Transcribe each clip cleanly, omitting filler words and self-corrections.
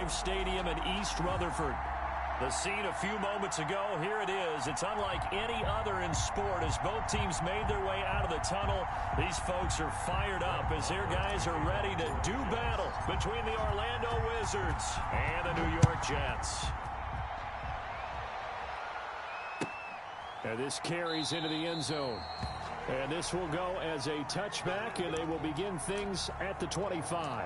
Braves Stadium in East Rutherford. The scene a few moments ago, here it is. It's unlike any other in sport as both teams made their way out of the tunnel. These folks are fired up as their guys are ready to do battle between the Orlando Wizards and the New York Jets. And this carries into the end zone. And this will go as a touchback, and they will begin things at the 25.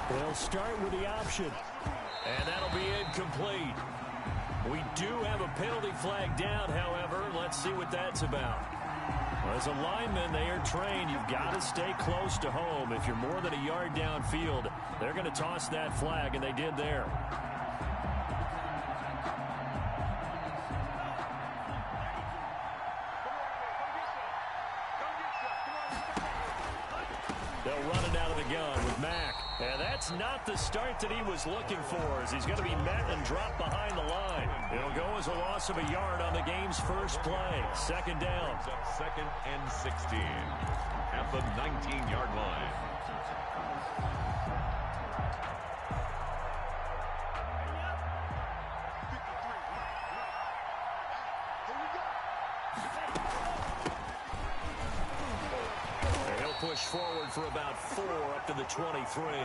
They'll start with the option. And that'll be incomplete. We do have a penalty flag down, however. Let's see what that's about. As a lineman, they are trained. You've got to stay close to home. If you're more than a yard downfield, they're going to toss that flag, and they did there. They'll run it out of the gun with Mack. And that's not the start that he was looking for, as he's going to be met and dropped behind the line. It'll go as a loss of a yard on the game's first play. Second down. Second and 16 at the 19-yard line. Push forward for about 4 up to the 23. 29,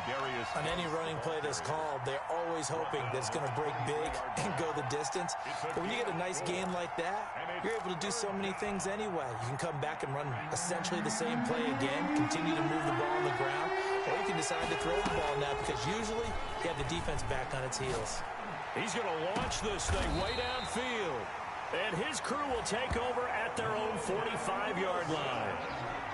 Darius. On any running play that's called, they're always hoping that it's going to break big and go the distance. But when you get a nice gain like that, you're able to do so many things anyway. You can come back and run essentially the same play again, continue to move the ball on the ground, or you can decide to throw the ball now because usually you have the defense back on its heels. He's going to launch this thing way downfield. And his crew will take over at their own 45-yard line.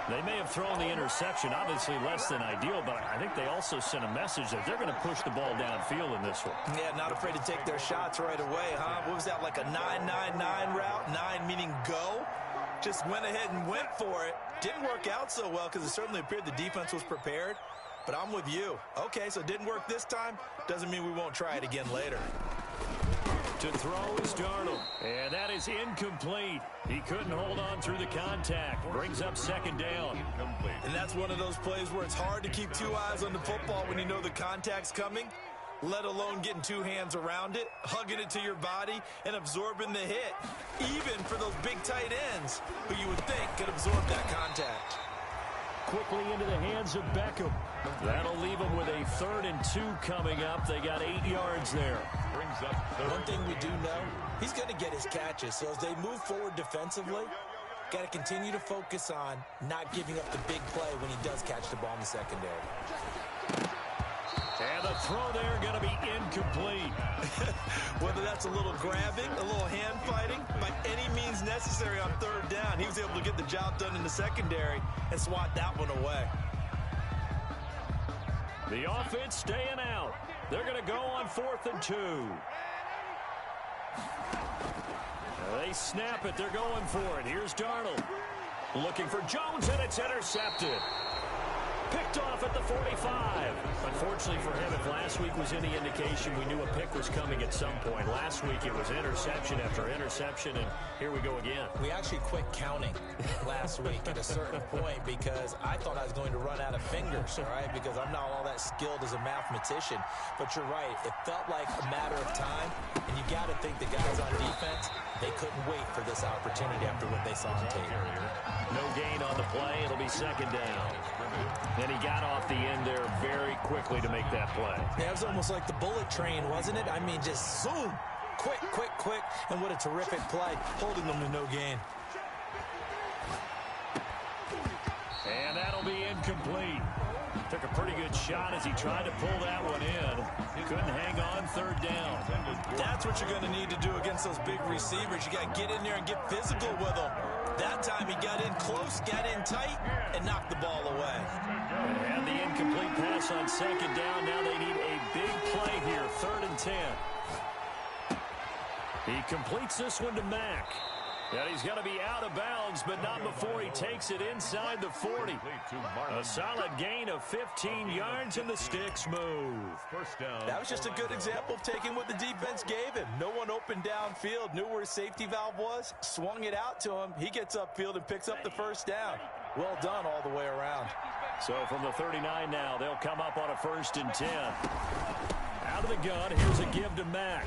They may have thrown the interception, obviously less than ideal, but I think they also sent a message that they're going to push the ball downfield in this one. Yeah, not afraid to take their shots right away, huh? What was that, like a 9-9-9 route? 9 meaning go? Just went ahead and went for it. Didn't work out so well because it certainly appeared the defense was prepared. But I'm with you. Okay, so it didn't work this time. Doesn't mean we won't try it again later. To throw is Darnold, and that is incomplete. He couldn't hold on through the contact. Brings up second down. And that's one of those plays where it's hard to keep two eyes on the football when you know the contact's coming, let alone getting two hands around it, hugging it to your body, and absorbing the hit, even for those big tight ends who you would think could absorb that contact. Quickly into the hands of Beckham. That'll leave them with a 3rd and 2 coming up. They got 8 yards there. Brings up one thing we do know, he's going to get his catches. So as they move forward defensively, got to continue to focus on not giving up the big play when he does catch the ball in the secondary. And the throw there going to be incomplete. Whether that's a little grabbing, a little hand fighting, by any means necessary on 3rd down, he was able to get the job done in the secondary and swat that one away. The offense staying out. They're going to go on 4th and 2. They snap it. They're going for it. Here's Darnold. Looking for Jones, and it's intercepted. Picked off at the 45. Unfortunately for him, if last week was any indication, we knew a pick was coming at some point. Last week it was interception after interception, and here we go again. We actually quit counting last week at a certain point because I thought I was going to run out of fingers, all right, because I'm not all that skilled as a mathematician. But you're right. It felt like a matter of time, and you got to think the guys on defense, they couldn't wait for this opportunity after what they saw on tape. No gain on the play. It'll be second down. And he got off the end there very quickly to make that play. Yeah, it was almost like the bullet train, wasn't it? I mean, just zoom. Quick, quick, quick. And what a terrific play, holding them to no gain. And that'll be incomplete. Took a pretty good shot as he tried to pull that one in. He couldn't hang on 3rd down. That's what you're going to need to do against those big receivers. You got to get in there and get physical with them. That time he got in close, got in tight, and knocked the ball away. And the incomplete pass on second down. Now they need a big play here, 3rd and 10. He completes this one to Mack. And he's going to be out of bounds, but not before he takes it inside the 40. A solid gain of 15 yards, and the sticks move. First down. That was just a good example of taking what the defense gave him. No one open downfield, knew where his safety valve was, swung it out to him. He gets upfield and picks up the first down. Well done all the way around. So from the 39 now, they'll come up on a 1st and 10. Out of the gun, here's a give to Mack.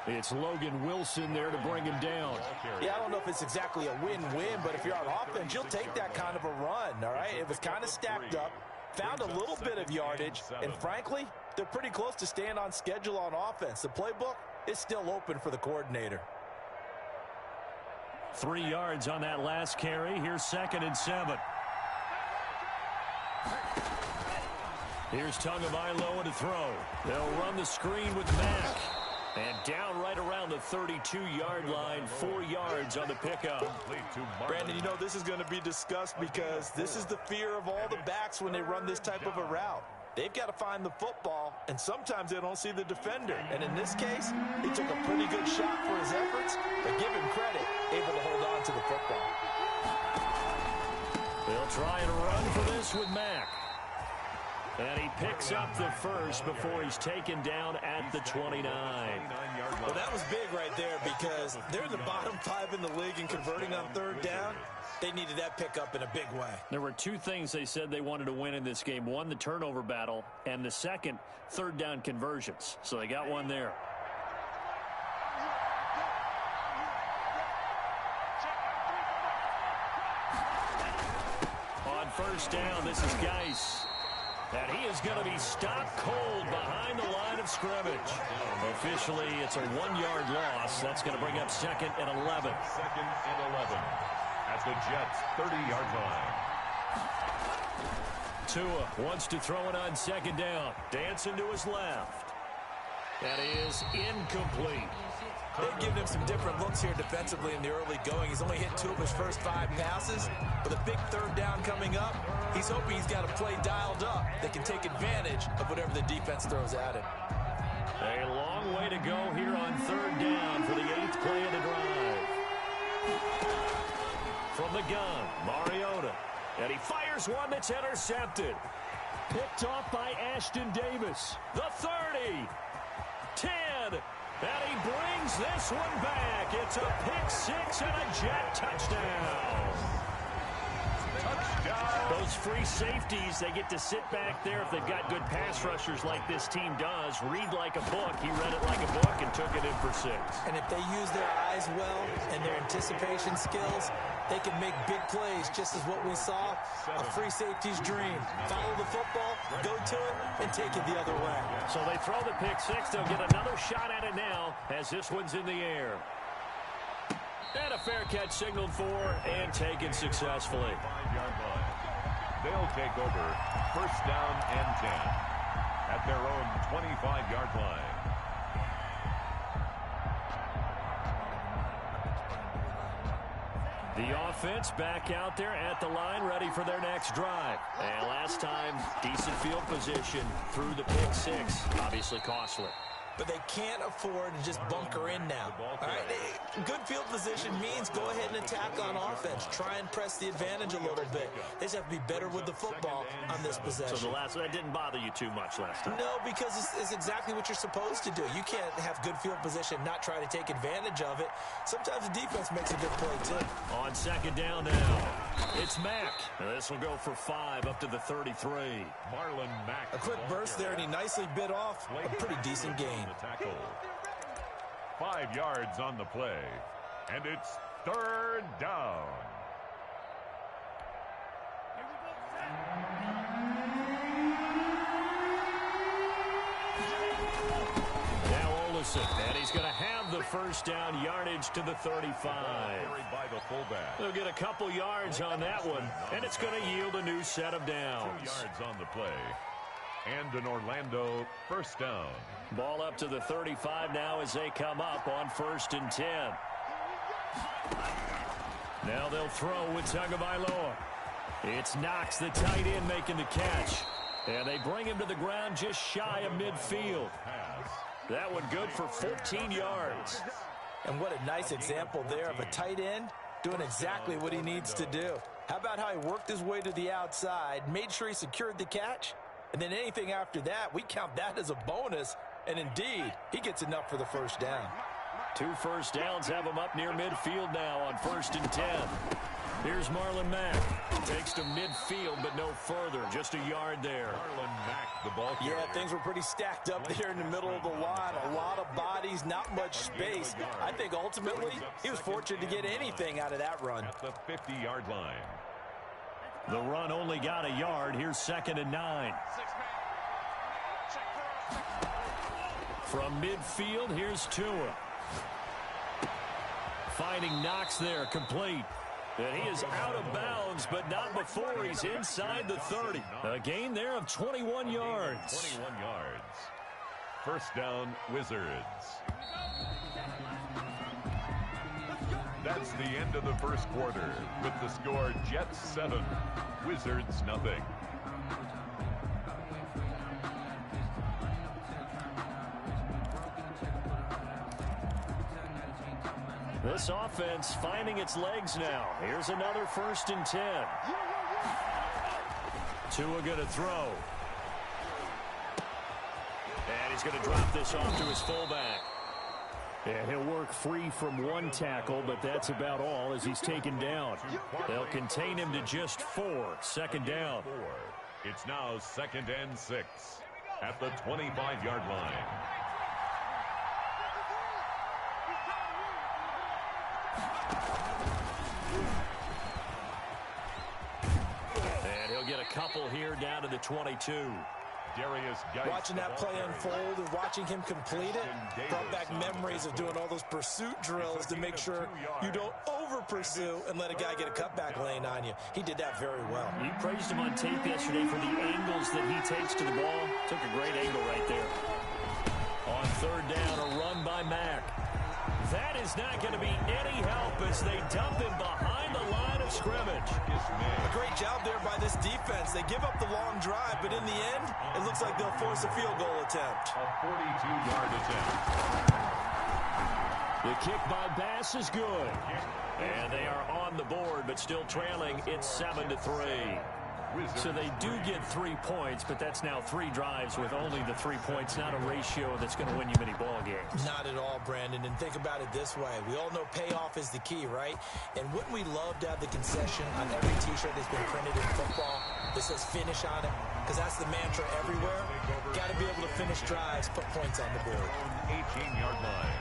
It's Logan Wilson there to bring him down. Yeah, I don't know if it's exactly a win-win, but if you're on offense, you'll take that kind of a run, all right? It was kind of stacked up, found a little bit of yardage, and frankly, they're pretty close to staying on schedule on offense. The playbook is still open for the coordinator. 3 yards on that last carry. Here's 2nd and 7. Here's Tagovailoa to throw. They'll run the screen with Mack. And down right around the 32-yard line, 4 yards on the pickup. Brandon, you know this is going to be discussed because this is the fear of all the backs when they run this type of a route. They've got to find the football, and sometimes they don't see the defender. And in this case, he took a pretty good shot for his efforts, but give him credit, able to hold on to the football. They'll try and run for this with Mack. And he picks up the first before he's taken down at the 29. Well, that was big right there because they're in the bottom 5 in the league in converting on 3rd down. They needed that pickup in a big way. There were 2 things they said they wanted to win in this game. One, the turnover battle, and the second, 3rd down conversions. So they got one there. On 1st down, this is Geis. And he is going to be stopped cold behind the line of scrimmage. Officially, it's a 1-yard loss. That's going to bring up 2nd and 11. 2nd and 11 at the Jets' 30-yard line. Tua wants to throw it on 2nd down. Dancing to his left. That is incomplete. They've given him some different looks here defensively in the early going. He's only hit 2 of his first 5 passes. With a big 3rd down coming up, he's hoping he's got a play dialed up that can take advantage of whatever the defense throws at him. A long way to go here on 3rd down for the 8th play of the drive. From the gun, Mariota. And he fires one that's intercepted. Picked off by Ashton Davis. The 30. 10. And he brings this one back. It's a pick 6 and a Jet touchdown. Those free safeties, they get to sit back there if they've got good pass rushers like this team does. Read like a book. He read it like a book and took it in for 6. And if they use their eyes well and their anticipation skills, they can make big plays, just as what we saw, a free safety's dream. Follow the football, go to it, and take it the other way. So they throw the pick 6. They'll get another shot at it now as this one's in the air. And a fair catch signaled for and taken successfully. 5-yard line. They'll take over 1st down and 10 at their own 25-yard line. The offense back out there at the line, ready for their next drive. And last time, decent field position through the pick 6. Obviously costly. But they can't afford to just bunker in now. All right? Good field position means go ahead and attack on offense. Try and press the advantage a little bit. They just have to be better with the football on this possession. So that didn't bother you too much last time? No, because it's exactly what you're supposed to do. You can't have good field position, not try to take advantage of it. Sometimes the defense makes a good play, too. On 2nd down now, it's Mack. This will go for 5 up to the 33. Marlon Mack. A quick burst there, and he nicely bit off a pretty decent gain. Tackle. 5 yards on the play, and it's 3rd down. Now Olsen, and he's going to have the 1st down, yardage to the 35. By the fullback. They'll get a couple yards on that one, and it's going to yield a new set of downs. 2 yards on the play. And an Orlando 1st down. Ball up to the 35 now as they come up on 1st and 10. Now they'll throw with Tagovailoa. It's Knox, the tight end, making the catch. And they bring him to the ground just shy of midfield. That one good for 14 yards. And what a nice example there of a tight end doing exactly what he needs to do. How about how he worked his way to the outside, made sure he secured the catch, and then anything after that, we count that as a bonus. And indeed, he gets enough for the first down. 2 first downs have him up near midfield now on 1st and 10. Here's Marlon Mack. Takes to midfield, but no further. Just a yard there. Marlon Mack, the ball carrier. Yeah, things were pretty stacked up there in the middle of the line. A lot of bodies, not much space. I think ultimately he was fortunate to get anything out of that run. At the 50-yard line. The run only got a yard. Here's 2nd and 9. From midfield, here's Tua. Finding Knox there, complete. And he is out of bounds, but not before he's inside the 30. A gain there of 21 yards. 21 yards. First down, Wizards. That's the end of the first quarter with the score Jets 7, Wizards nothing. This offense finding its legs now. Here's another 1st and 10. Tua going to throw. And he's going to drop this off to his fullback. And he'll work free from 1 tackle, but that's about all as he's taken down. They'll contain him to just 4. 2nd down. It's now 2nd and 6 at the 25-yard line. And he'll get a couple here down to the 22. Watching that play unfold and watching him complete it brought back memories of doing all those pursuit drills to make sure you don't over-pursue and let a guy get a cutback lane on you. He did that very well. You praised him on tape yesterday for the angles that he takes to the ball. Took a great angle right there. On 3rd down, a run by Mack. That is not going to be any help as they dump him behind the line of scrimmage. A great job there by this defense. They give up the long drive, but in the end, it looks like they'll force a field goal attempt. A 42-yard attempt. The kick by Bass is good. And they are on the board, but still trailing. It's 7-3. So they do get 3 points, but that's now 3 drives with only the 3 points, not a ratio that's going to win you many ball games. Not at all, Brandon. And think about it this way. We all know payoff is the key, right? And wouldn't we love to have the concession on every T-shirt that's been printed in football that says finish on it? Because that's the mantra everywhere. Got to be able to finish drives, put points on the board. 18-yard line.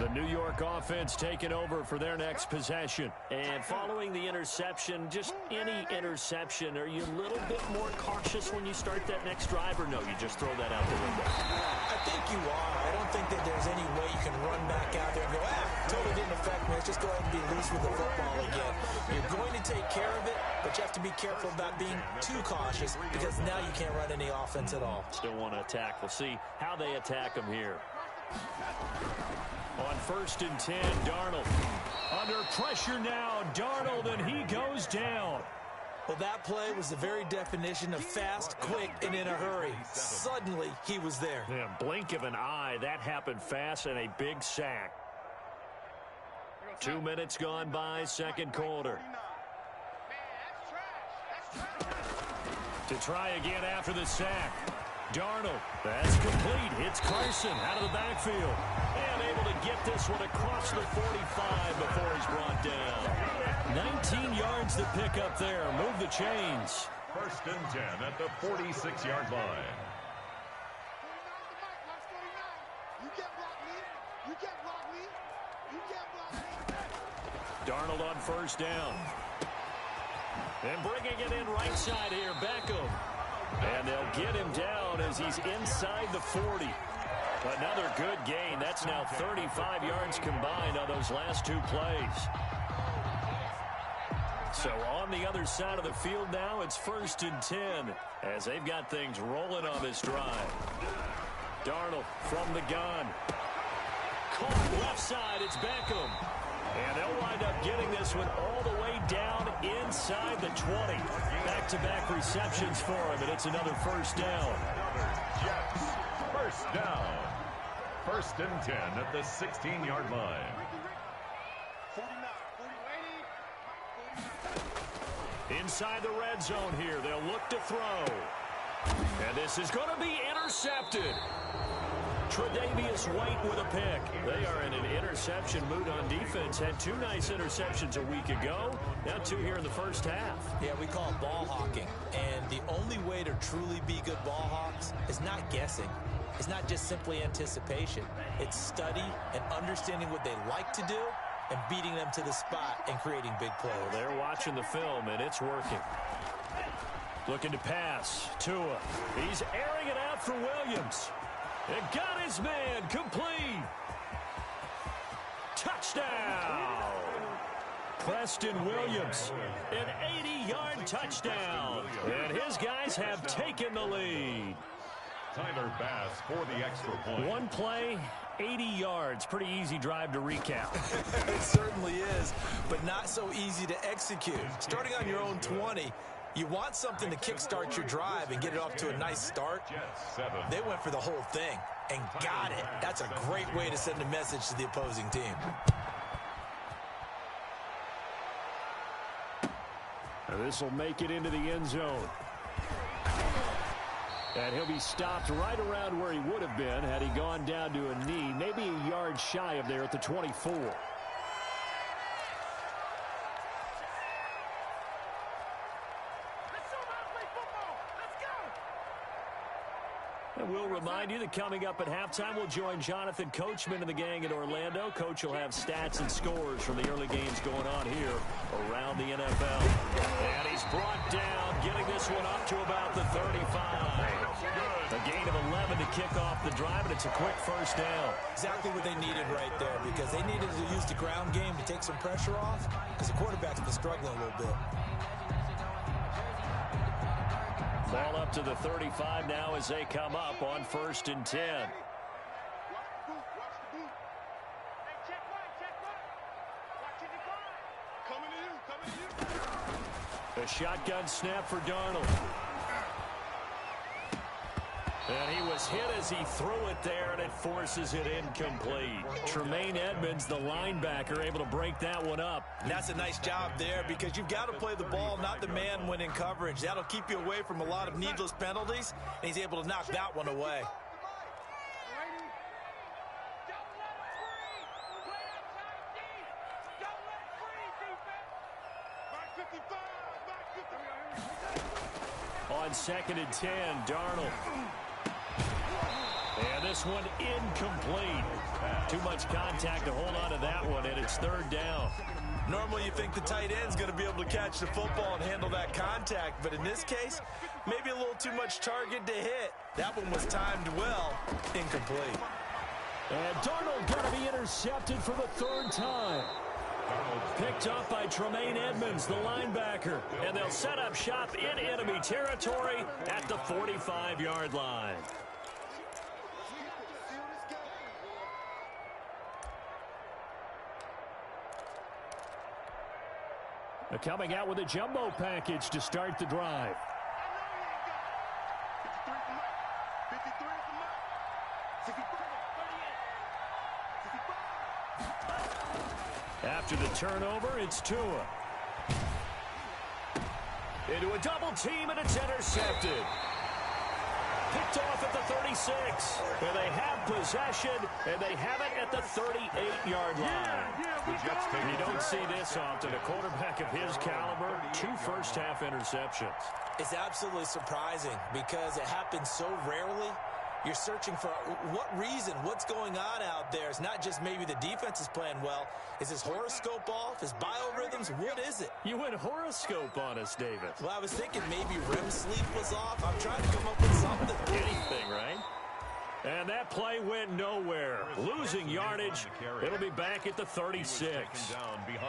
The New York offense taking over for their next possession. And following the interception, just any interception, are you a little bit more cautious when you start that next drive, or no, you just throw that out the window? I think you are. I don't think that there's any way you can run back out there and go, totally didn't affect me. Let's just go ahead and be loose with the football again. You're going to take care of it, but you have to be careful about being too cautious because now you can't run any offense at all. Still want to attack. We'll see how they attack them here. On 1st and 10, Darnold. Under pressure now, Darnold, and he goes down. Well, that play was the very definition of fast, quick, and in a hurry. Suddenly, he was there. Yeah, blink of an eye, that happened fast, and a big sack. 2 minutes gone by, 2nd quarter. To try again after the sack. Darnold, that's complete. Hits Carson out of the backfield. And able to get this one across the 45 before he's brought down. 19 yards to pick up there. Move the chains. 1st and 10 at the 46-yard line. Darnold on 1st down. And bringing it in right side here, Beckham. And they'll get him down as he's inside the 40. Another good gain. That's now 35 yards combined on those last 2 plays. So on the other side of the field now, it's 1st and 10 as they've got things rolling on this drive. Darnold from the gun. Caught left side, it's Beckham. And they'll wind up getting this one all the way down inside the 20. Back-to-back receptions for him, and it's another first down. Jets, first down. 1st and 10 at the 16-yard line. Inside the red zone here, they'll look to throw. And this is going to be intercepted. Tre'Davious White with a pick. They are in an interception mood on defense. Had 2 nice interceptions a week ago. Now 2 here in the first half. Yeah, we call it ball hawking. And the only way to truly be good ball hawks is not guessing. It's not just simply anticipation. It's study and understanding what they like to do and beating them to the spot and creating big plays. Well, they're watching the film, and it's working. Looking to pass. Tua. He's airing it out for Williams. It got his man complete. Touchdown. Preston Williams. An 80-yard touchdown. And his guys have taken the lead. Tyler Bass for the extra point. 1 play, 80 yards. Pretty easy drive to recap. It certainly is, but not so easy to execute. Starting on your own 20, you want something to kickstart your drive and get it off to a nice start. They went for the whole thing and got it. That's a great way to send a message to the opposing team. This will make it into the end zone. And he'll be stopped right around where he would have been had he gone down to a knee, maybe a yard shy of there at the 24. And we'll remind you that coming up at halftime, we'll join Jonathan Coachman and the gang in Orlando. Coach will have stats and scores from the early games going on here around the NFL. And he's brought down, getting this one up to about the 35. A gain of 11 to kick off the drive, and it's a quick first down. Exactly what they needed right there, because they needed to use the ground game to take some pressure off, because the quarterback's been struggling a little bit. Ball up to the 35 now as they come up on 1st and 10. A shotgun snap for Darnold. And he was hit as he threw it there, and it forces it incomplete. Tremaine Edmonds, the linebacker, able to break that one up. And that's a nice job there, because you've got to play the ball, not the man when in coverage. That'll keep you away from a lot of needless penalties, and he's able to knock that one away. On 2nd and 10, Darnold. And this one incomplete. Too much contact to hold on to that one, and it's 3rd down. Normally you think the tight end's going to be able to catch the football and handle that contact, but in this case, maybe a little too much target to hit. That one was timed well. Incomplete. And Darnold going to be intercepted for the 3rd time. Picked up by Tremaine Edmonds, the linebacker. And they'll set up shop in enemy territory at the 45-yard line. They're coming out with a jumbo package to start the drive. After the turnover, it's Tua. Into a double team, and it's intercepted. Picked off at the 36. And they have possession, and they have it at the 38-yard line. You don't see this often. A quarterback of his caliber, 2 first-half interceptions. It's absolutely surprising because it happens so rarely. You're searching for what reason, what's going on out there. It's not just maybe the defense is playing well. Is his horoscope off? His biorhythms? What is it? You went horoscope on us, David. Well, I was thinking maybe REM sleep was off. I'm trying to come up with something. Anything, right? And that play went nowhere. Losing yardage. It'll be back at the 36.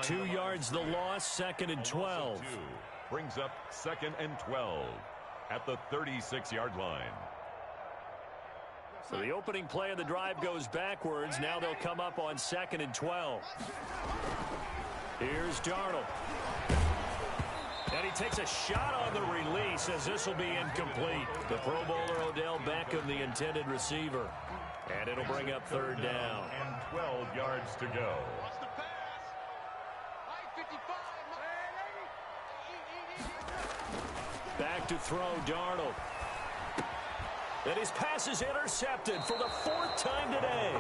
2 yards the loss, 2nd and 12. Brings up 2nd and 12 at the 36-yard line. So the opening play of the drive goes backwards. Now they'll come up on 2nd and 12. Here's Darnold. And he takes a shot on the release as this will be incomplete. The Pro Bowler Odell Beckham, the intended receiver. And it'll bring up third down. And 12 yards to go. Back to throw, Darnold. And his pass is intercepted for the 4th time today.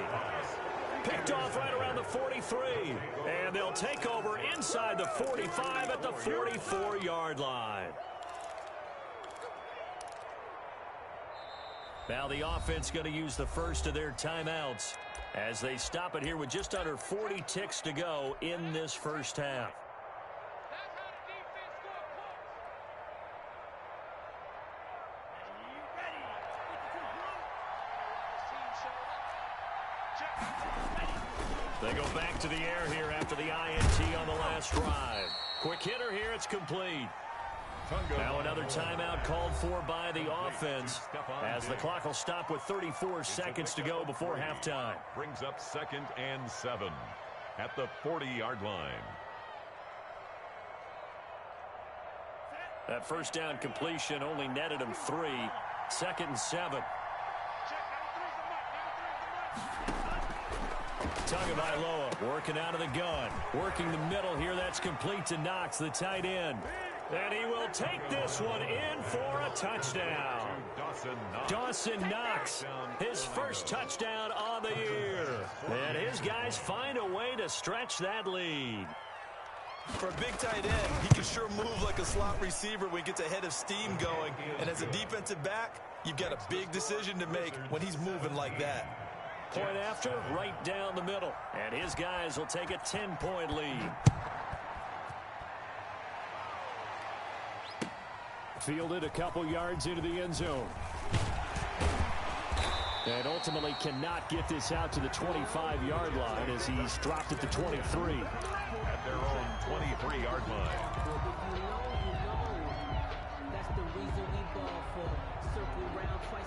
Picked off right around the 43. And they'll take over inside the 45 at the 44-yard line. Now the offense going to use the first of their timeouts as they stop it here with just under 40 ticks to go in this first half. They go back to the air here after the INT on the last drive. Quick hitter here, it's complete. Now another timeout called for by the offense as the clock will stop with 34 seconds to go before halftime. Brings up 2nd and 7 at the 40-yard line. That first down completion only netted him 3. 2nd and 7. Tagovailoa working out of the gun. Working the middle here. That's complete to Knox, the tight end. And he will take this one in for a touchdown. Dawson Knox, his first touchdown on the year. And his guys find a way to stretch that lead. For a big tight end, he can sure move like a slot receiver when he gets a head of steam going. And as a defensive back, you've got a big decision to make when he's moving like that. Point after, right down the middle. And his guys will take a 10-point lead. Fielded a couple yards into the end zone. And ultimately cannot get this out to the 25-yard line as he's dropped at the 23. At their own 23-yard line.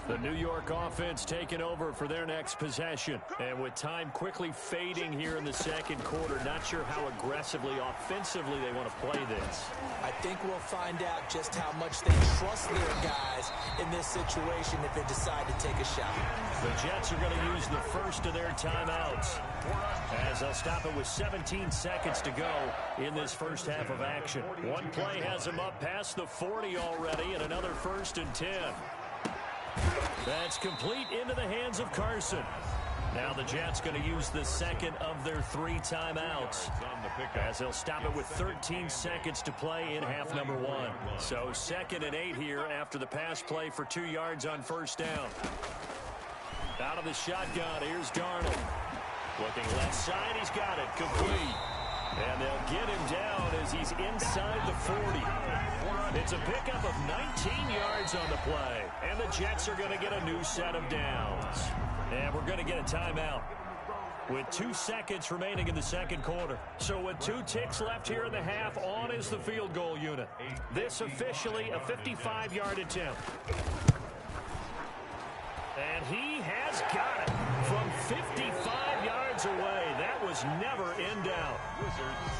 The New York offense taking over for their next possession. And with time quickly fading here in the second quarter, not sure how aggressively, offensively they want to play this. I think we'll find out just how much they trust their guys in this situation if they decide to take a shot. The Jets are going to use the first of their timeouts as they'll stop it with 17 seconds to go in this first half of action. One play has them up past the 40 already, and another 1st and 10. That's complete into the hands of Carson. Now the Jets going to use the second of their 3 timeouts as they'll stop it with 13 seconds to play in half number 1. So 2nd and 8 here after the pass play for 2 yards on first down. Out of the shotgun, here's Darnold. Looking left side, he's got it, complete. And they'll get him down as he's inside the 40. It's a pickup of 19 yards on the play. And the Jets are going to get a new set of downs. And we're going to get a timeout with 2 seconds remaining in the second quarter. So with 2 ticks left here in the half, on is the field goal unit. This officially a 55-yard attempt. And he has got it from 55 yards away. That was never in doubt.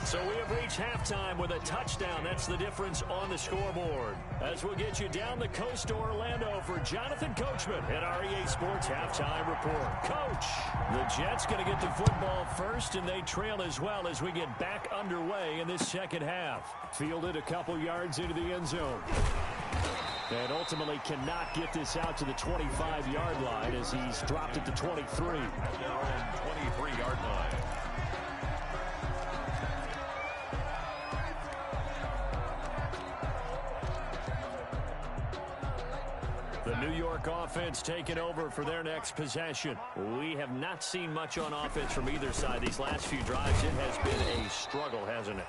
So we have reached halftime with a touchdown. That's the difference on the scoreboard. As we'll get you down the coast to Orlando for Jonathan Coachman at our EA Sports Halftime Report. Coach, the Jets going to get the football first, and they trail as well as we get back underway in this second half. Fielded a couple yards into the end zone. And ultimately cannot get this out to the 25-yard line as he's dropped at the 23. At their own 23-yard line. The New York offense taking over for their next possession. We have not seen much on offense from either side these last few drives. It has been a struggle, hasn't it?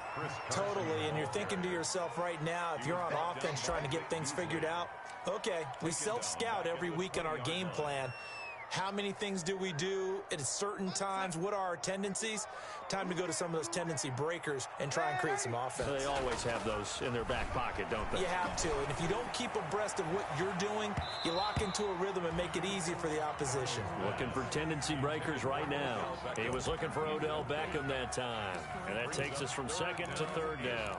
Totally, and you're thinking to yourself right now, if you're on offense trying to get things figured out, okay, we self-scout every week in our game plan. How many things do we do at certain times? What are our tendencies? Time to go to some of those tendency breakers and try and create some offense. They always have those in their back pocket, don't they? You have to, and if you don't keep abreast of what you're doing, you lock into a rhythm and make it easy for the opposition. Looking for tendency breakers right now. He was looking for Odell Beckham that time. And that takes us from second to third down.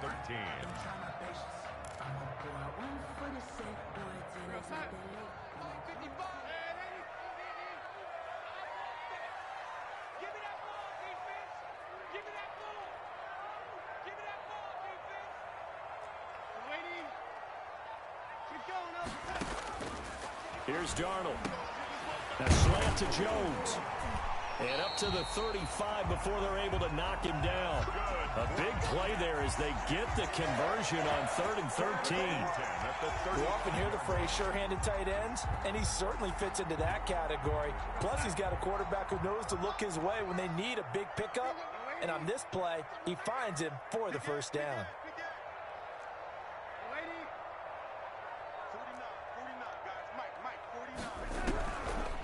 Here's Darnold. A slant to Jones. And up to the 35 before they're able to knock him down. A big play there as they get the conversion on 3rd and 13. You often hear the phrase sure-handed tight ends, and he certainly fits into that category. Plus, he's got a quarterback who knows to look his way when they need a big pickup. And on this play, he finds him for the first down.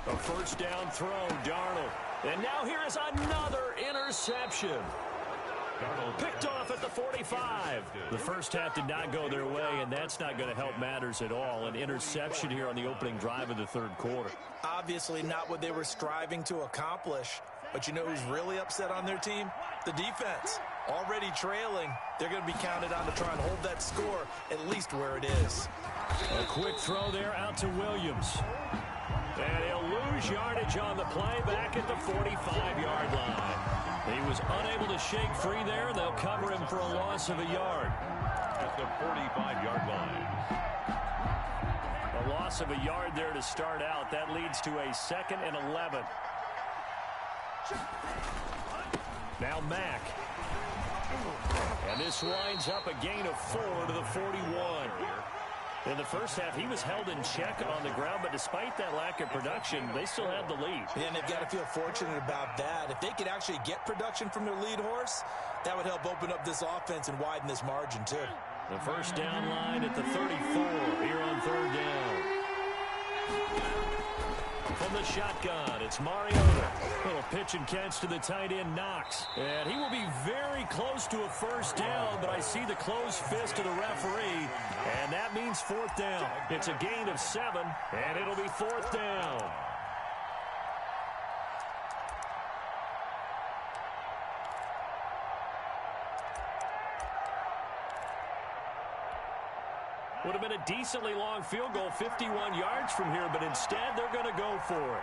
A first down throw, Darnold. And now here is another interception. Picked off at the 45. The first half did not go their way, and that's not going to help matters at all. An interception here on the opening drive of the third quarter. Obviously not what they were striving to accomplish. But you know who's really upset on their team? The defense. Already trailing, they're going to be counted on to try and hold that score at least where it is. A quick throw there out to Williams. And he'll lose yardage on the play back at the 45-yard line. He was unable to shake free there. They'll cover him for a loss of a yard. At the 45-yard line. A loss of a yard there to start out. That leads to a 2nd and 11. Now Mack. And this winds up a gain of 4 to the 41. In the first half, he was held in check on the ground, but despite that lack of production, they still had the lead. And they've got to feel fortunate about that. If they could actually get production from their lead horse, that would help open up this offense and widen this margin, too. The first down line at the 34 here on 3rd down. From the shotgun, it's Mariota. Little pitch and catch to the tight end, Knox. And he will be very close to a first down, but I see the closed fist of the referee, and that means 4th down. It's a gain of 7, and it'll be 4th down. Would have been a decently long field goal, 51 yards from here, but instead they're going to go for it.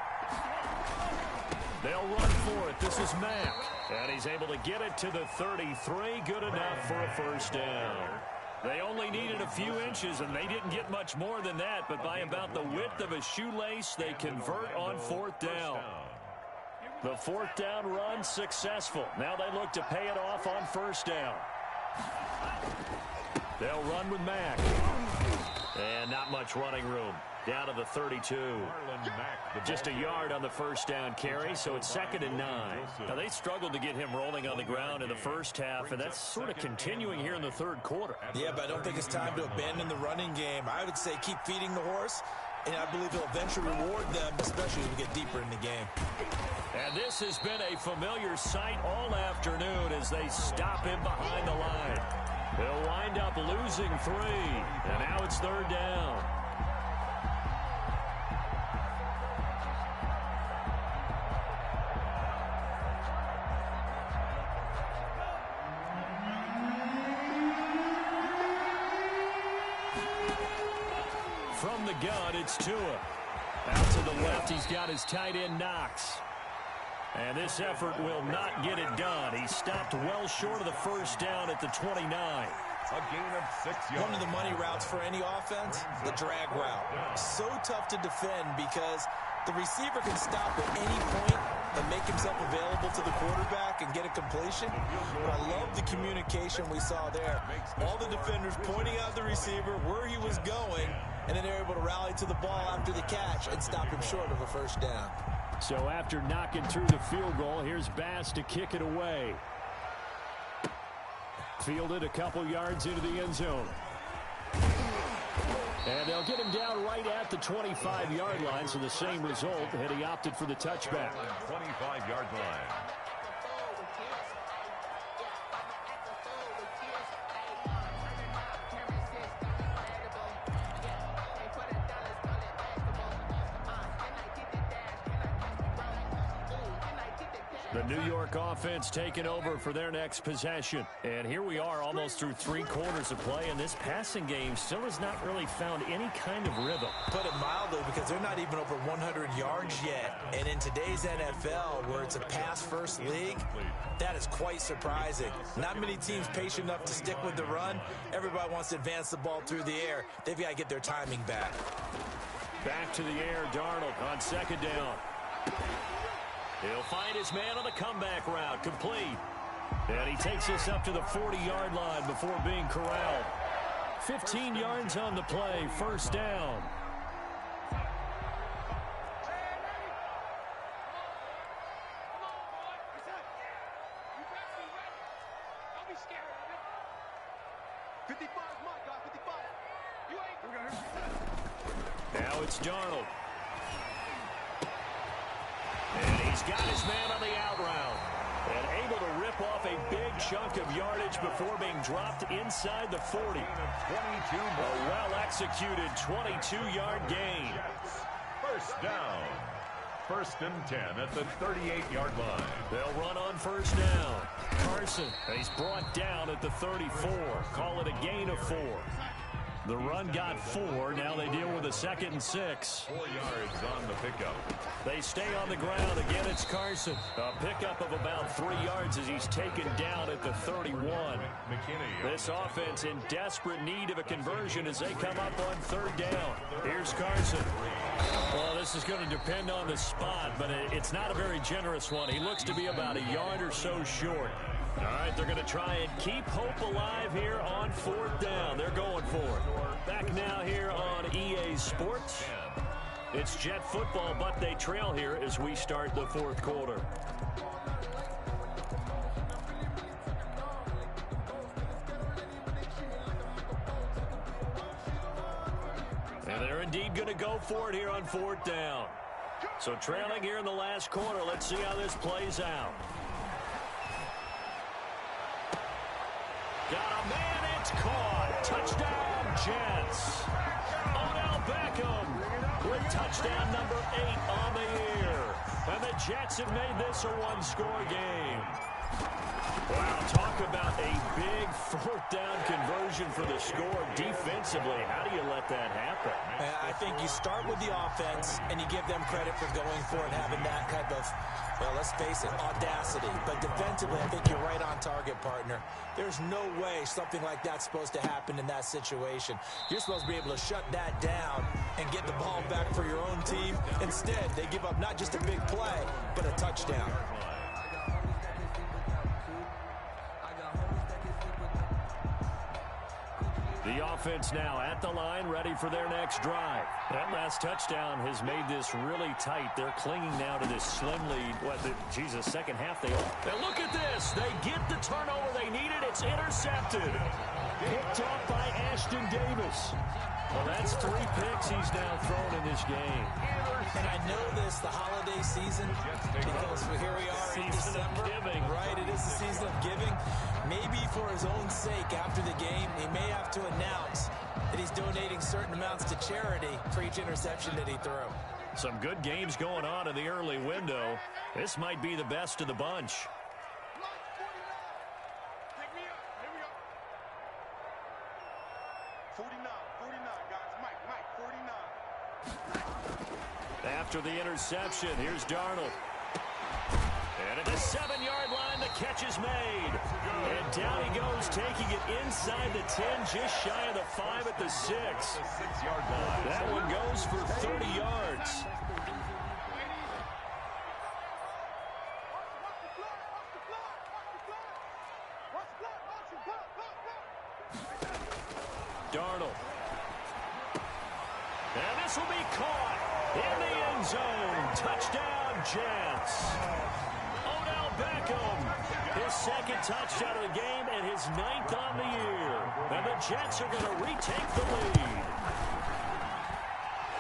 They'll run for it. This is Mack. And he's able to get it to the 33. Good enough for a first down. They only needed a few inches, and they didn't get much more than that, but by about the width of a shoelace, they convert on 4th down. The 4th down run successful. Now they look to pay it off on first down. They'll run with Mack. And not much running room. Down to the 32. Just a yard on the first down carry, so it's 2nd and 9. Now, they struggled to get him rolling on the ground in the first half, and that's sort of continuing here in the third quarter. Yeah, but I don't think it's time to abandon the running game. I would say keep feeding the horse, and I believe he'll eventually reward them, especially as we get deeper in the game. And this has been a familiar sight all afternoon as they stop him behind the line. They'll wind up losing 3, and now it's 3rd down. From the gun, it's Tua. Out to the left, he's got his tight end, Knox. And this effort will not get it done. He stopped well short of the first down at the 29. A gain of 6 yards. One of the money routes for any offense, the drag route. So tough to defend because the receiver can stop at any point and make himself available to the quarterback and get a completion. But I love the communication we saw there. All the defenders pointing out the receiver where he was going, and then they're able to rally to the ball after the catch and stop him short of a first down. So after knocking through the field goal, here's Bass to kick it away. Fielded a couple yards into the end zone. And they'll get him down right at the 25-yard line, so the same result, and he opted for the touchback. 25-yard line. The New York offense taking over for their next possession. And here we are almost through 3 quarters of play, and this passing game still has not really found any kind of rhythm. Put it mildly, because they're not even over 100 yards yet. And in today's NFL, where it's a pass-first league, that is quite surprising. Not many teams patient enough to stick with the run. Everybody wants to advance the ball through the air. They've got to get their timing back. Back to the air, Darnold on 2nd down. He'll find his man on the comeback route, complete. And he takes us up to the 40-yard line before being corralled. 15 yards on the play, 1st down. Now it's Darnold. And he's got his man on the out route. And able to rip off a big chunk of yardage before being dropped inside the 40. A well-executed 22-yard gain. 1st down. 1st and 10 at the 38-yard line. They'll run on 1st down. Carson, he's brought down at the 34. Call it a gain of 4. The run got 4. Now they deal with a 2nd and 6. 4 yards on the pickup. They stay on the ground. Again, it's Carson. A pickup of about 3 yards as he's taken down at the 31. This offense in desperate need of a conversion as they come up on 3rd down. Here's Carson. Well, this is going to depend on the spot, but it's not a very generous one. He looks to be about a yard or so short. All right, they're going to try and keep hope alive here on 4th down. They're going for it. Back now here on EA Sports. It's Jet football, but they trail here as we start the 4th quarter. And they're indeed going to go for it here on 4th down. So trailing here in the last quarter. Let's see how this plays out. Got a man, it's caught. Touchdown, Jets. Odell Beckham with touchdown number 8 on the year. And the Jets have made this a 1-score game. Wow, talk about a big 4th down conversion for the score defensively. How do you let that happen? I think you start with the offense, and you give them credit for going for it and having that type of, well, let's face it, audacity. But defensively, I think you're right on target, partner. There's no way something like that's supposed to happen in that situation. You're supposed to be able to shut that down and get the ball back for your own team. Instead, they give up not just a big play, but a touchdown. The offense now at the line, ready for their next drive. That last touchdown has made this really tight. They're clinging now to this slim lead. Second half they all. Now look at this. They get the turnover they needed. It's intercepted. Picked off by Ashton Davis. Well, that's 3 picks he's now thrown in this game. And I know this, the holiday season, because here we are in December. Giving. Right, it is the season of giving. Maybe for his own sake, after the game, he may have to announce that he's donating certain amounts to charity for each interception that he threw. Some good games going on in the early window. This might be the best of the bunch. After the interception, here's Darnold. And at the 7-yard line, the catch is made. And down he goes, taking it inside the 10, just shy of the 5 at the 6. That one goes for 30 yards. Darnold. And this will be caught in the end zone. Touchdown, Jets. Odell Beckham, his 2nd touchdown of the game and his 9th on the year. And the Jets are going to retake the lead.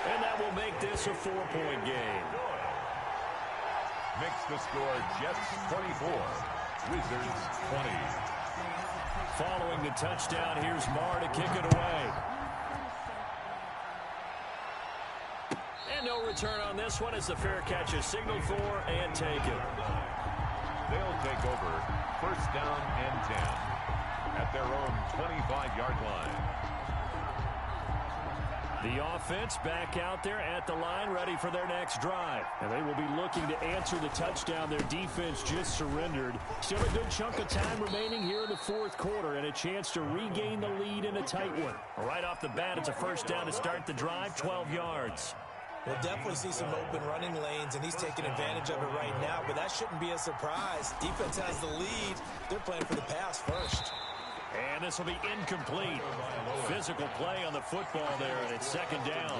And that will make this a 4-point game. Makes the score Jets 24, Wizards 20. Following the touchdown, here's Marr to kick it away. And no return on this one as the fair catch is signaled for and taken. They'll take over first down and 10 at their own 25-yard line. The offense back out there at the line, ready for their next drive. And they will be looking to answer the touchdown their defense just surrendered. Still a good chunk of time remaining here in the fourth quarter and a chance to regain the lead in a tight one. Right off the bat, it's a first down to start the drive, 12 yards. We'll definitely see some open running lanes, and he's taking advantage of it right now, but that shouldn't be a surprise. Defense has the lead. They're playing for the pass first. And this will be incomplete. Physical play on the football there, and it's second down.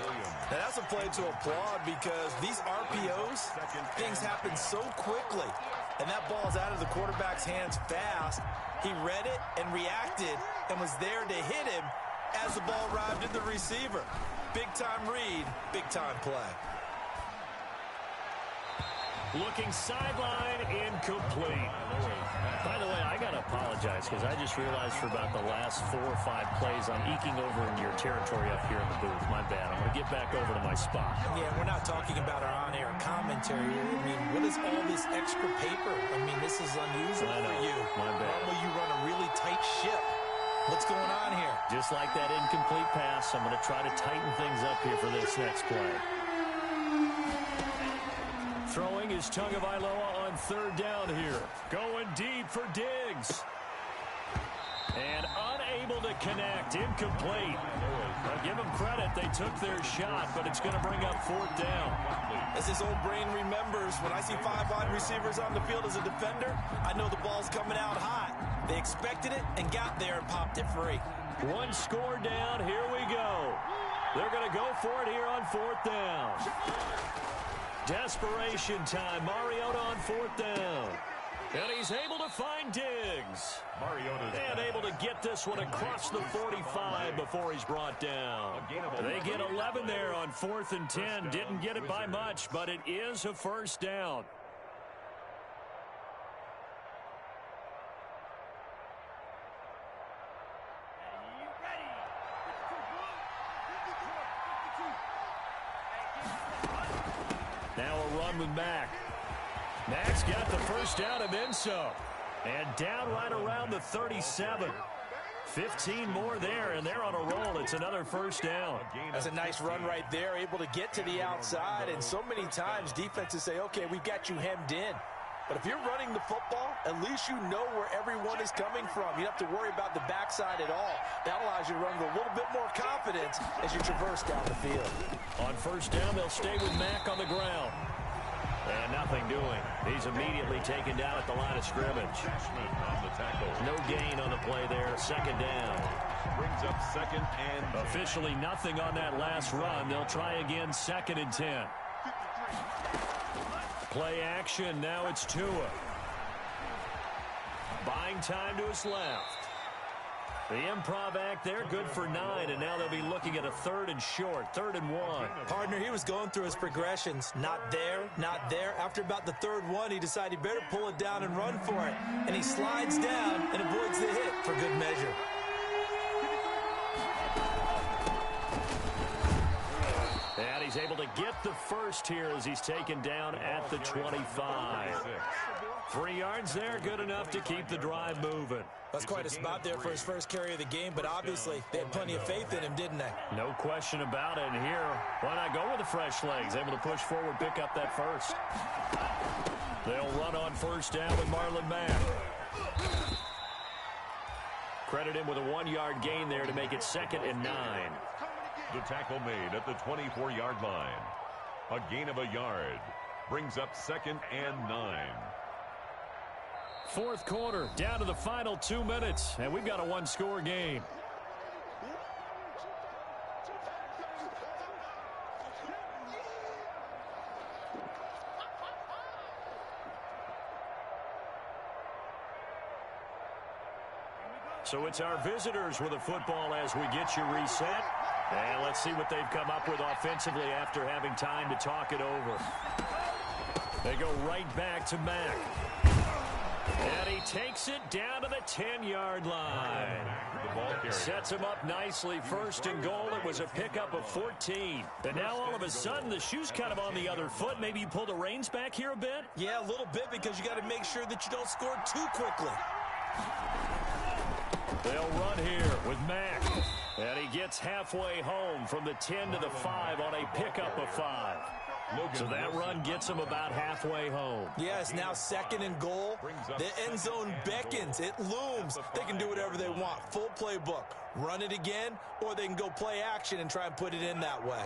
And that's a play to applaud because these RPOs, things happen so quickly. And that ball's out of the quarterback's hands fast. He read it and reacted and was there to hit him as the ball arrived at the receiver. Big-time read, big-time play. Looking sideline, incomplete. By the way, I got to apologize because I just realized for about the last 4 or 5 plays I'm eking over into your territory up here in the booth. My bad. I'm going to get back over to my spot. Yeah, we're not talking about our on-air commentary. I mean, what is all this extra paper? I mean, this is unusual for you. My bad. Normally you run a really tight ship. What's going on here? Just like that incomplete pass, I'm going to try to tighten things up here for this next play. Throwing is Tagovailoa on third down here. Going deep for Diggs. And unable to connect. Incomplete. I'll give them credit. They took their shot, but it's going to bring up fourth down. As this old brain remembers, when I see 5 wide receivers on the field as a defender, I know the ball's coming out hot. They expected it and got there and popped it free. One score down. Here we go. They're going to go for it here on fourth down. Desperation time. Mariota on fourth down. And he's able to find Diggs. And able to get this one across the 45 before he's brought down. They get 11 there on 4th and 10. Didn't get it by much, but it is a first down. Now a run with Mack. Mack's got the first down and then so. And down right around the 37. 15 more there, and they're on a roll. It's another first down. That's a nice run right there, able to get to the outside. And so many times defenses say, okay, we've got you hemmed in. But if you're running the football, at least you know where everyone is coming from. You don't have to worry about the backside at all. That allows you to run with a little bit more confidence as you traverse down the field. On first down, they'll stay with Mack on the ground. And nothing doing. He's immediately taken down at the line of scrimmage. No gain on the play there. Second down. Brings up second and 10. Officially nothing on that last run. They'll try again, 2nd and 10. Play action. Now it's Tua. Buying time to his left. The improv act there, good for 9, and now they'll be looking at a 3rd and short, 3rd and 1. Partner, he was going through his progressions. Not there, not there. After about the 3rd one, he decided he better pull it down and run for it. And he slides down and avoids the hit for good measure. And he's able to get the first here as he's taken down at the 25. 3 yards there, good enough to keep the drive moving. That's quite a spot there for his first carry of the game, but obviously they had plenty of faith in him, didn't they? No question about it. And here, why not go with the fresh legs? Able to push forward, pick up that first. They'll run on first down with Marlon Mack. Credit him with a 1-yard gain there to make it 2nd and 9. The tackle made at the 24-yard line. A gain of a yard. Brings up 2nd and 9. Fourth quarter, down to the final 2 minutes, and we've got a 1-score game. So it's our visitors with the football as we get you reset. And let's see what they've come up with offensively after having time to talk it over. They go right back to Mack. And he takes it down to the 10-yard line. ball carrier. Sets him up nicely. First and goal. It was a pickup of 14. And now all of a sudden the shoe's kind of on the other foot. Maybe you pull the reins back here a bit? Yeah, a little bit, because you got to make sure that you don't score too quickly. They'll run here with Mack. And he gets halfway home from the 10 to the 5 on a pickup of 5. So that run gets him about halfway home. Yeah, it's now second and goal. The end zone beckons. It looms. They can do whatever they want. Full playbook. Run it again, or they can go play action and try and put it in that way.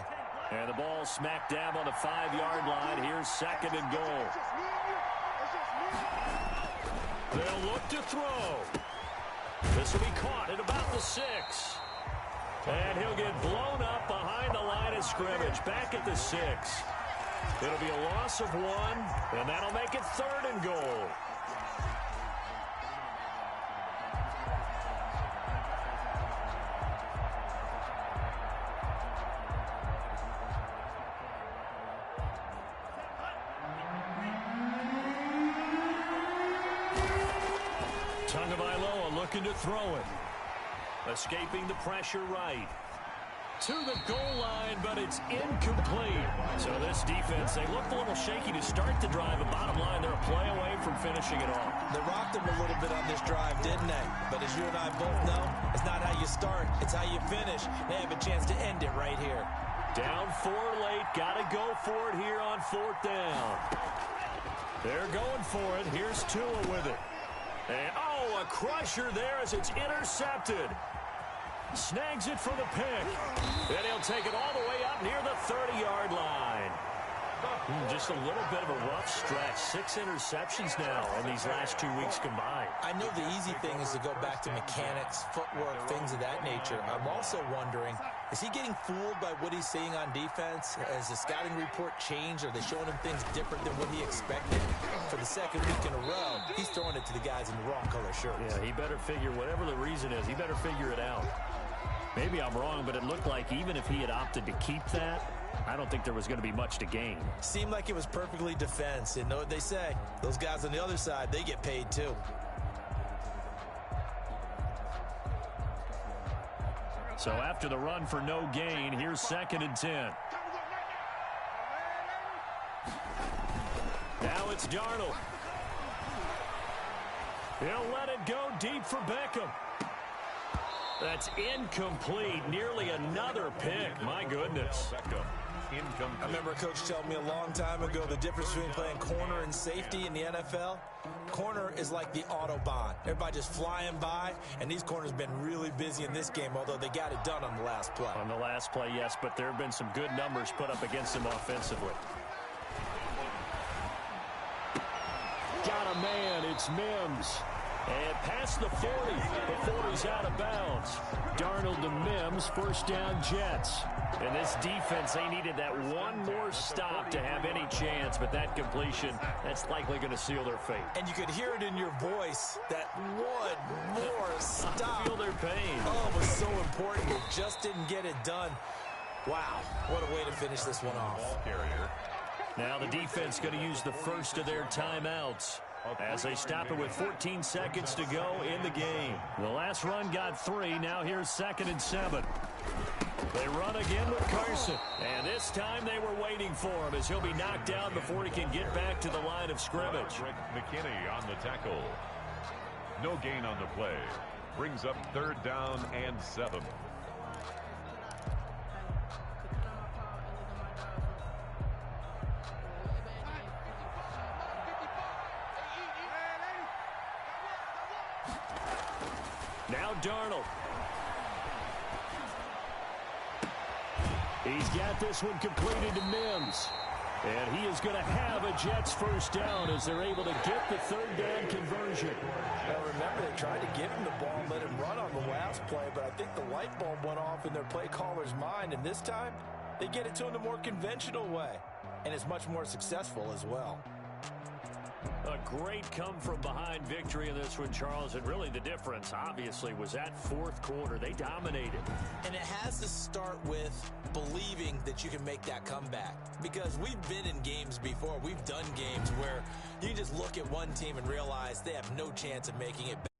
And the ball smack dab on the 5-yard line. Here's second and goal. They'll look to throw. This will be caught at about the 6. And he'll get blown up behind the line of scrimmage. Back at the 6. It'll be a loss of 1, and that'll make it third and goal. Tagovailoa looking to throw it. Escaping the pressure right. To the goal line, but it's incomplete. So this defense, they looked a little shaky to start the drive, but bottom line, they're a play away from finishing it off. They rocked them a little bit on this drive, didn't they? But as you and I both know, it's not how you start, it's how you finish. They have a chance to end it right here. Down 4 late, got to go for it here on 4th down. They're going for it. Here's Tua with it. And, oh, a crusher there as it's intercepted. Snags it for the pick. And he'll take it all the way up near the 30-yard line. Just a little bit of a rough stretch. 6 interceptions now in these last 2 weeks combined. I know the easy thing is to go back to mechanics, footwork, things of that nature. I'm also wondering, is he getting fooled by what he's seeing on defense? Has the scouting report changed? Are they showing him things different than what he expected? For the second week in a row, he's throwing it to the guys in the wrong color shirts. Yeah, he better figure, whatever the reason is, he better figure it out. Maybe I'm wrong, but it looked like even if he had opted to keep that, I don't think there was going to be much to gain. Seemed like it was perfectly defense. And know what they say? Those guys on the other side, they get paid too. So after the run for no gain, here's 2nd and 10. Now it's Darnold. He'll let it go deep for Beckham. That's incomplete. Nearly another pick. My goodness. I remember a coach telling me a long time ago the difference between playing corner and safety in the NFL. Corner is like the Autobahn. Everybody just flying by, and these corners been really busy in this game, although they got it done on the last play. On the last play, yes, but there have been some good numbers put up against him offensively. Got a man. It's Mims. And past the 40. The 40's out of bounds. Darnold to Mims, first down Jets. And this defense, they needed that one more stop to have any chance, but that completion, that's likely going to seal their fate. And you could hear it in your voice, that one more stop. Feel their pain. Oh, it was so important. It just didn't get it done. Wow, what a way to finish this one off. Now the defense going to use the first of their timeouts as they stop it with 14 seconds to go in the game. The last run got 3. Now here's 2nd and 7. They run again with Carson. And this time they were waiting for him as he'll be knocked down before he can get back to the line of scrimmage. McKinney on the tackle. No gain on the play. Brings up 3rd down and 7. Now Darnold. He's got this one completed to Mims. And he is going to have a Jets first down as they're able to get the 3rd down conversion. Now remember, they tried to give him the ball and let him run on the last play, but I think the light bulb went off in their play caller's mind, and this time they get it to him the more conventional way, and it's much more successful as well. A great come-from-behind victory in this one, Charles, and really the difference, obviously, was that 4th quarter. They dominated. And it has to start with believing that you can make that comeback, because we've been in games before. We've done games where you just look at one team and realize they have no chance of making it back.